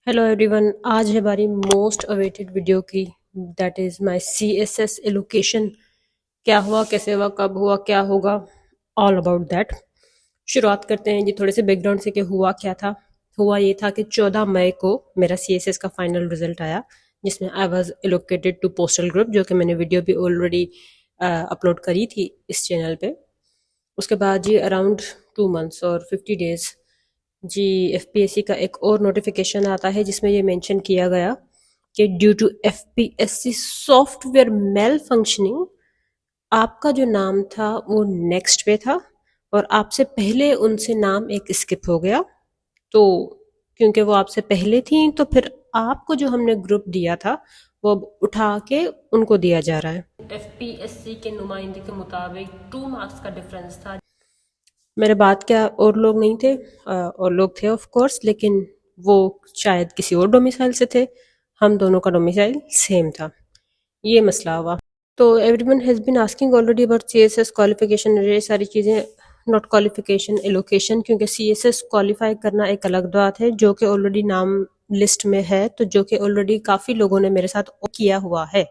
Hello everyone, आज है हमारी मोस्ट अवेटेड वीडियो की। That is my CSS allocation. क्या हुआ, कैसे हुआ, कब हुआ, क्या होगा, ऑल अबाउट दैट। शुरुआत करते हैं जी थोड़े से बैकग्राउंड से कि हुआ क्या था। हुआ ये था कि 14 मई को मेरा सीएसएस का फाइनल रिजल्ट आया, जिसमें I was allocated to postal group, जो कि मैंने वीडियो भी ऑलरेडी अपलोड करी थी इस चैनल पे। उसके बाद जी अराउंड 2 मंथ्स और 50 डेज जी एफपीएससी का एक और नोटिफिकेशन आता है, जिसमें ये मेंशन किया गया कि due to FPSC software malfunctioning, आपका जो नाम था वो नेक्स्ट पे था और आपसे पहले उनसे नाम एक स्किप हो गया। तो क्योंकि वो आपसे पहले थी, तो फिर आपको जो हमने ग्रुप दिया था वो अब उठा के उनको दिया जा रहा है। एफपीएससी के नुमाइंदे के मुताबिक 2 मार्क्स का डिफरेंस था। मेरे बाद क्या और लोग नहीं थे, और लोग थे ऑफ कोर्स, लेकिन वो शायद किसी और डोमिसाइल से थे। हम दोनों का डोमिसाइल सेम था। ये मसला हुआ। तो everyone has been asking already about CSS qualification, ये सारी चीज़ें। नॉट क्वालिफिकेशन, एलोकेशन, क्योंकि सीएसएस क्वालिफाई करना एक अलग बात है, जो कि ऑलरेडी नाम लिस्ट में है, तो जो कि ऑलरेडी काफ़ी लोगों ने मेरे साथ किया हुआ है।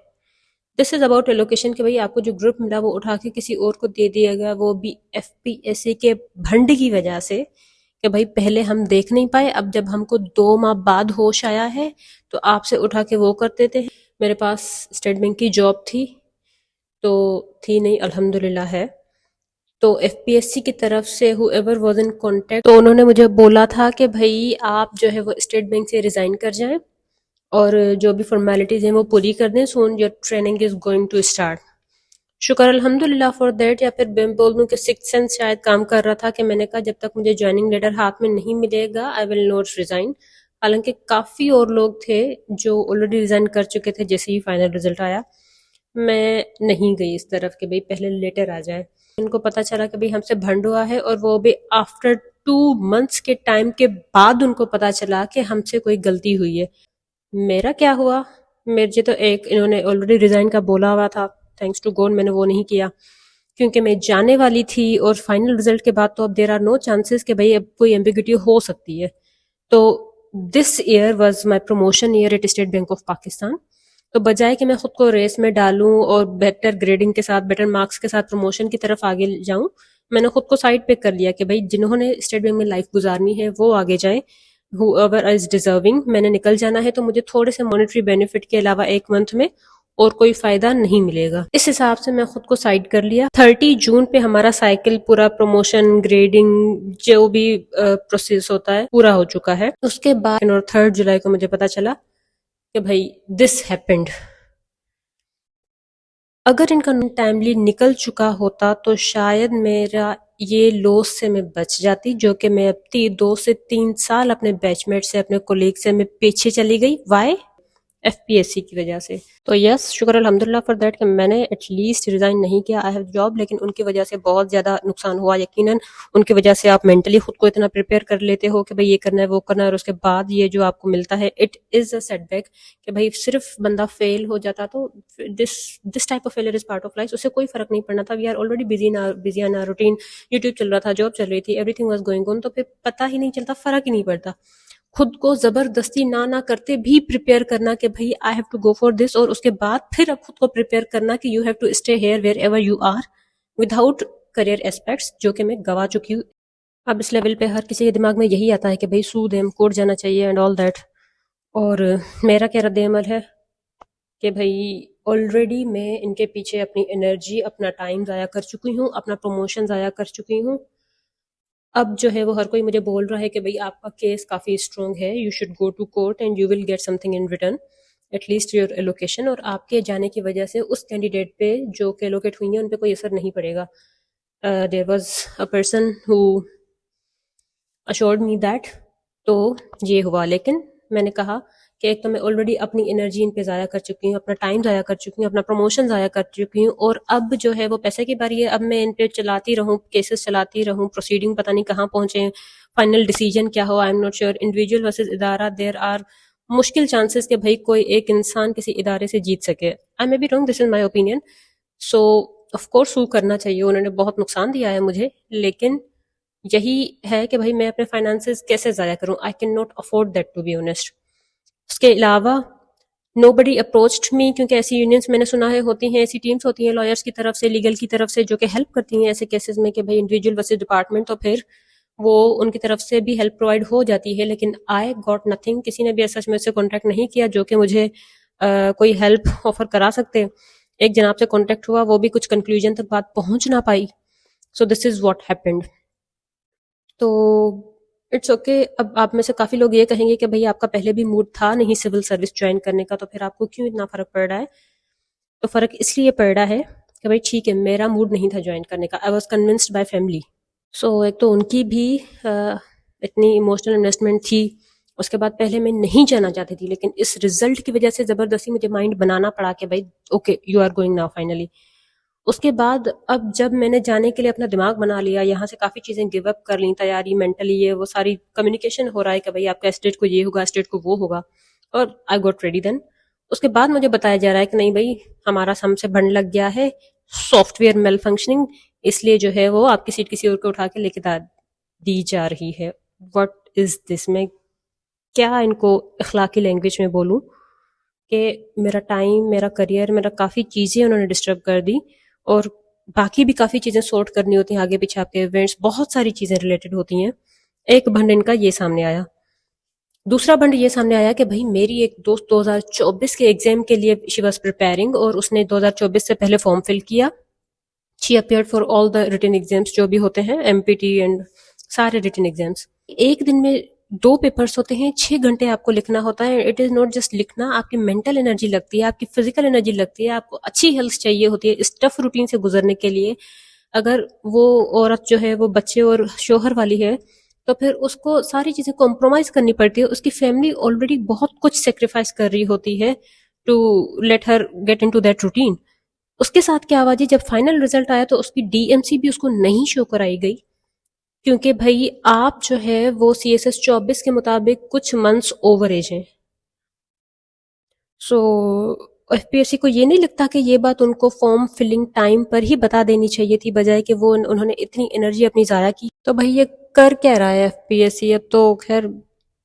दिस इज अबाउट एलोकेशन कि भाई आपको जो ग्रुप मिला वो उठा के किसी और को दे दिया गया, वो भी एफपीएससी के भंड की वजह से कि भाई पहले हम देख नहीं पाए, अब जब हमको 2 माह बाद होश आया है तो आपसे उठा के वो कर देते हैं। मेरे पास स्टेट बैंक की जॉब थी, तो थी नहीं, अल्हम्दुलिल्लाह है। तो एफपीएससी की तरफ से हुएवर वाज इन कांटेक्ट, तो उन्होंने मुझे बोला था कि भाई आप जो है वो स्टेट बैंक से रिजाइन कर जाएं और जो भी फॉर्मेलिटीज हैं वो पूरी कर दें। Soon your training is going to start. शुक्र अल्हम्दुलिल्लाह फॉर दैट, या फिर मैं बोल दूं कि सिक्स सेंस शायद काम कर रहा था कि मैंने कहा जब तक मुझे ज्वाइनिंग लेटर हाथ में नहीं मिलेगा आई विल नॉट रिजाइन। हालांकि काफ़ी और लोग थे जो ऑलरेडी रिजाइन कर चुके थे जैसे ही फाइनल रिजल्ट आया। मैं नहीं गई इस तरफ कि भाई पहले लेटर आ जाए। उनको पता चला कि भाई हमसे भंड हुआ है, और वो भी आफ्टर 2 मंथ्स के टाइम के बाद उनको पता चला कि हमसे कोई गलती हुई है। मेरा क्या हुआ, मुझे तो एक इन्होंने ऑलरेडी रिजाइन का बोला हुआ था, थैंक्स टू गॉड मैंने वो नहीं किया, क्योंकि मैं जाने वाली थी और फाइनल रिजल्ट के बाद तो अब देर आर नो चांसेस कि भाई अब कोई एम्बिग्यूटी हो सकती है। तो this year was my promotion year at State Bank of Pakistan. तो बजाय कि मैं खुद को रेस में डालूं और बेटर ग्रेडिंग के साथ, बेटर मार्क्स के साथ प्रमोशन की तरफ आगे जाऊं, मैंने खुद को साइड पे कर लिया कि भाई जिन्होंने स्टेट बैंक में लाइफ गुजारनी है वो आगे जाएं, whoever is डिजर्विंग। मैंने निकल जाना है तो मुझे थोड़े से मॉनेटरी बेनिफिट के अलावा एक मंथ में और कोई फायदा नहीं मिलेगा। इस हिसाब से मैं खुद को साइड कर लिया। 30 जून पे हमारा साइकिल पूरा प्रमोशन, ग्रेडिंग, जो भी प्रोसेस होता है पूरा हो चुका है। उसके बाद और 3 जुलाई को मुझे पता चला कि भाई दिस हैपेंड। अगर इनका टाइमली निकल चुका होता तो शायद मेरा ये लॉस से मैं बच जाती, जो कि मैं अब 2 से 3 साल अपने बैचमेट से, अपने कोलीग से मैं पीछे चली गई। वाई? एफपीएससी की वजह से। तो यस, शुक्र अल्हम्दुलिल्लाह फॉर दैट कि मैंने एटलीस्ट रिजाइन नहीं किया। आई हैव जॉब, लेकिन उनकी वजह से बहुत ज्यादा नुकसान हुआ। यकीनन उनकी वजह से आप मेंटली खुद को इतना प्रिपेयर कर लेते हो कि भाई ये करना है, वो करना है, और उसके बाद ये जो आपको मिलता है इट इज अ सेटबैक कि भाई सिर्फ बंदा फेल हो जाता तो this this type of failure is part of life. उससे कोई फर्क नहीं पड़ना था। We are already busy in our routine. YouTube चल रहा था, जॉब चल रही थी, एवरीथिंग वाज गोइंग ऑन, तो फिर पता ही नहीं चलता, फर्क ही नहीं पड़ता। खुद को जबरदस्ती ना करते भी प्रिपेयर करना कि भाई I have to go for this, और उसके बाद फिर अब खुद को प्रिपेयर करना कि you have to stay here wherever you are, without career aspects, जो कि मैं गवा चुकी हूँ। अब इस लेवल पे हर किसी के दिमाग में यही आता है कि भाई सूद एम कोर्ट जाना चाहिए एंड ऑल दैट। और मेरा क्या रद्द अमल है कि भाई ऑलरेडी मैं इनके पीछे अपनी एनर्जी, अपना टाइम ज़ाया कर चुकी हूँ, अपना प्रमोशन ज़ाया कर चुकी हूँ। अब जो है वो हर कोई मुझे बोल रहा है कि भाई आपका केस काफ़ी स्ट्रॉन्ग है, you should go to court and you will get something in return, at least your allocation. और आपके जाने की वजह से उस कैंडिडेट पे जो कि एलोकेट हुई है उन पे कोई असर नहीं पड़ेगा। There was a person who assured me that. तो ये हुआ, लेकिन मैंने कहा कि एक तो मैं ऑलरेडी अपनी एनर्जी इन पे ज़ाया कर चुकी हूँ, अपना टाइम ज़ाया कर चुकी हूँ, अपना प्रमोशन ज़ाया कर चुकी हूँ, और अब जो है वो पैसे की बारी है। अब मैं इन पे चलाती रहूँ, केसेस चलाती रहूँ, प्रोसीडिंग पता नहीं कहाँ पहुँचे, फाइनल डिसीजन क्या हो, I am not sure. Individual versus इदारा, देर आर मुश्किल चांसेस कि भाई कोई एक इंसान किसी इदारे से जीत सके। I may be wrong, this is my opinion. So of course sue करना चाहिए, उन्होंने बहुत नुकसान दिया है मुझे, लेकिन यही है कि भाई मैं अपने फाइनेंसेस कैसे ज़ाया करूं। I can not afford that, to be honest. उसके अलावा नोबडी अप्रोच्ड मी, क्योंकि ऐसी यूनियंस मैंने सुना है होती हैं, ऐसी टीम्स होती हैं लॉयर्स की तरफ से, लीगल की तरफ से, जो कि हेल्प करती हैं ऐसे केसेस में कि भाई इंडिविजुअल वर्सेस डिपार्टमेंट, तो फिर वो उनकी तरफ से भी हेल्प प्रोवाइड हो जाती है। लेकिन आई गॉट नथिंग, किसी ने भी ऐसा मुझसे कॉन्टैक्ट नहीं किया जो कि मुझे कोई हेल्प ऑफर करा सकते। एक जनाब से कॉन्टैक्ट हुआ, वो भी कुछ कंक्लूजन तक बात पहुंच ना पाई। So this is what happened. तो इट्स ओके। अब आप में से काफ़ी लोग ये कहेंगे कि भाई आपका पहले भी मूड था नहीं सिविल सर्विस ज्वाइन करने का, तो फिर आपको क्यों इतना फ़र्क पड़ रहा है? तो फ़र्क इसलिए पड़ रहा है कि भाई ठीक है, मेरा मूड नहीं था ज्वाइन करने का, I was convinced by family. So एक तो उनकी भी इतनी इमोशनल इन्वेस्टमेंट थी, उसके बाद पहले मैं नहीं जाना चाहती थी, लेकिन इस रिजल्ट की वजह से ज़बरदस्ती मुझे माइंड बनाना पड़ा कि भाई okay you are going now finally. उसके बाद अब जब मैंने जाने के लिए अपना दिमाग बना लिया, यहाँ से काफ़ी चीज़ें गिव अप कर ली, तैयारी मेंटली ये वो सारी कम्युनिकेशन हो रहा है कि भाई आपका स्टेट को ये होगा, स्टेट को वो होगा, और आई गॉट रेडी देन। उसके बाद मुझे बताया जा रहा है कि नहीं भाई, हमारा हमसे भंड लग गया है, सॉफ्टवेयर मेल फंक्शनिंग, इसलिए जो है वो आपकी सीट किसी और को उठा के लेके दी जा रही है। What is this? मैं क्या इनको अखलाकी लैंग्वेज में बोलूँ कि मेरा टाइम, मेरा करियर, मेरा काफ़ी चीज़ें उन्होंने डिस्टर्ब कर दी, और बाकी भी काफ़ी चीज़ें सॉर्ट करनी होती हैं, आगे पीछे आपके इवेंट्स, बहुत सारी चीज़ें रिलेटेड होती हैं। एक भंड इनका ये सामने आया। दूसरा भंड ये सामने आया कि भाई मेरी एक दोस्त 2024 के एग्जाम के लिए शी वॉज प्रिपेयरिंग, और उसने 2024 से पहले फॉर्म फिल किया। She appeared for all the written exams जो भी होते हैं, एमपीटी एंड सारे रिटन एग्जाम्स। एक दिन में 2 पेपर्स होते हैं, 6 घंटे आपको लिखना होता है। इट इज नॉट जस्ट लिखना, आपकी मेंटल एनर्जी लगती है, आपकी फिजिकल एनर्जी लगती है, आपको अच्छी हेल्थ चाहिए होती है इस टफ रूटीन से गुजरने के लिए। अगर वो औरत जो है वो बच्चे और शोहर वाली है, तो फिर उसको सारी चीजें कॉम्प्रोमाइज करनी पड़ती है। उसकी फैमिली ऑलरेडी बहुत कुछ सेक्रीफाइस कर रही होती है to let her get into that routine. उसके साथ क्या हुआ जी, जब फाइनल रिजल्ट आया तो उसकी डीएमसी भी उसको नहीं शो कराई गई, क्योंकि भाई आप जो है वो सीएसएस 24 के मुताबिक कुछ मंथ्स ओवर एज हैं। सो एफपीएससी को ये नहीं लगता कि ये बात उनको फॉर्म फिलिंग टाइम पर ही बता देनी चाहिए थी, बजाय कि वो उन्होंने इतनी एनर्जी अपनी ज़ाया की। तो भाई ये कर क्या रहा है एफपीएससी? अब तो खैर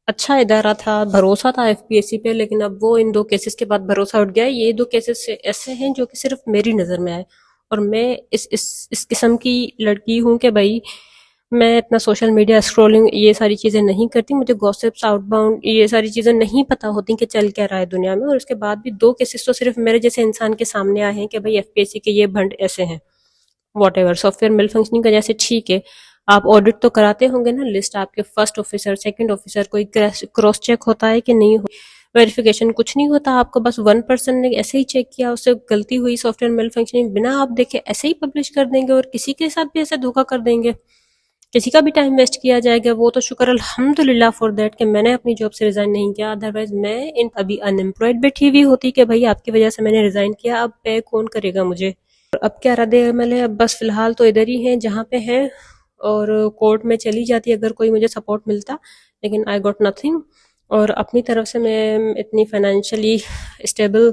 अच्छा इदारा था, भरोसा था एफपीएससी पे, लेकिन अब वो इन 2 केसेस के बाद भरोसा उठ गया है। ये 2 केसेस ऐसे हैं जो कि सिर्फ मेरी नज़र में आए, और मैं इस किस्म की लड़की हूँ कि भाई मैं इतना सोशल मीडिया स्क्रॉलिंग ये सारी चीज़ें नहीं करती, मुझे गॉसिप्स आउटबाउंड ये सारी चीज़ें नहीं पता होती कि चल क्या रहा है दुनिया में। और उसके बाद भी 2 केसेस तो सिर्फ मेरे जैसे इंसान के सामने आए हैं कि भाई एफपीएससी के ये भंड ऐसे हैं। Whatever, software malfunctioning का जैसे ठीक है, आप ऑडिट तो कराते होंगे ना, लिस्ट आपके फर्स्ट ऑफिसर सेकंड ऑफिसर कोई क्रॉस चेक होता है कि नहीं? वेरिफिकेशन कुछ नहीं होता, आपको बस 1 पर्सन ने ऐसे ही चेक किया, उससे गलती हुई, सॉफ्टवेयर मेल फंक्शनिंग, बिना आप देखे ऐसे ही पब्लिश कर देंगे, और किसी के साथ भी ऐसे धोखा कर देंगे, किसी का भी टाइम वेस्ट किया जाएगा। वो तो शुक्र अल्हम्दुलिल्लाह फॉर दैट कि मैंने अपनी जॉब से रिजाइन नहीं किया, अदरवाइज मैं इन अभी अनएम्प्लॉयड बैठी हुई होती कि भाई आपकी वजह से मैंने रिजाइन किया, अब पे कौन करेगा मुझे। अब क्या रद्द अमल है? अब बस फिलहाल तो इधर ही हैं जहाँ पे हैं, और कोर्ट में चली जाती अगर कोई मुझे सपोर्ट मिलता, लेकिन आई गॉट नथिंग। और अपनी तरफ से मैं इतनी फाइनेंशियली स्टेबल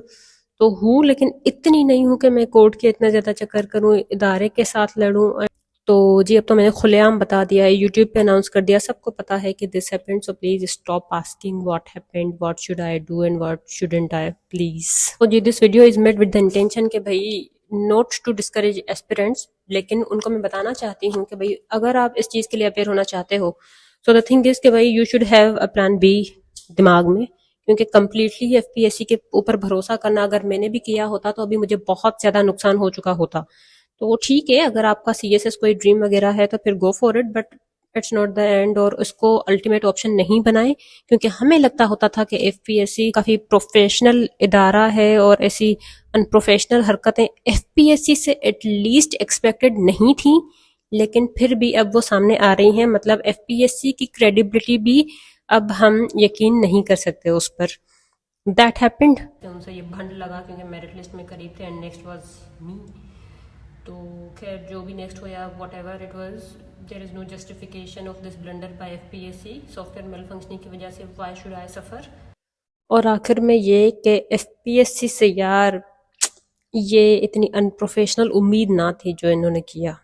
तो हूँ, लेकिन इतनी नहीं हूँ कि मैं कोर्ट के इतना ज़्यादा चक्कर करूँ, इदारे के साथ लड़ूँ। तो जी अब तो मैंने खुलेआम बता दिया है, यूट्यूब पे अनाउंस कर दिया, सबको पता है कि this happened, so please stop asking what happened, what should I do and what shouldn't I, please. तो जी this video is made with the intention कि भाई नॉट टू डिस्करेज एस्पिरेंट्स, लेकिन उनको मैं बताना चाहती हूँ कि भाई अगर आप इस चीज़ के लिए अपेयर होना चाहते हो, सो द थिंग इज कि भाई you should have a plan B दिमाग में, क्योंकि कम्प्लीटली एफपीएससी के ऊपर भरोसा करना अगर मैंने भी किया होता तो अभी मुझे बहुत ज़्यादा नुकसान हो चुका होता। तो ठीक है, अगर आपका सीएसएस कोई ड्रीम वगैरह है तो फिर go for it, but it's not the end, और उसको अल्टीमेट ऑप्शन नहीं बनाए, क्योंकि हमें लगता होता था कि एफपीएससी काफ़ी प्रोफेशनल इदारा है और ऐसी अनप्रोफेशनल हरकतें एफपीएससी से एटलीस्ट एक्सपेक्टेड नहीं थी, लेकिन फिर भी अब वो सामने आ रही हैं। मतलब एफपीएससी की क्रेडिबिलिटी भी अब हम यकीन नहीं कर सकते उस पर। दैट हैपेंड, उनसे ये भंड लगा क्योंकि मेरिट लिस्ट में करीब थे, एंड नेक्स्ट वाज मी। तो खैर जो भी नेक्स्ट हो या whatever it was, there is no justification of this blunder by FPSC, software malfunctioning की वजह से वाई शुड आई सफ़र। और आखिर में ये कि एफपीएससी से यार ये इतनी अनप्रोफेशनल उम्मीद ना थी जो इन्होंने किया।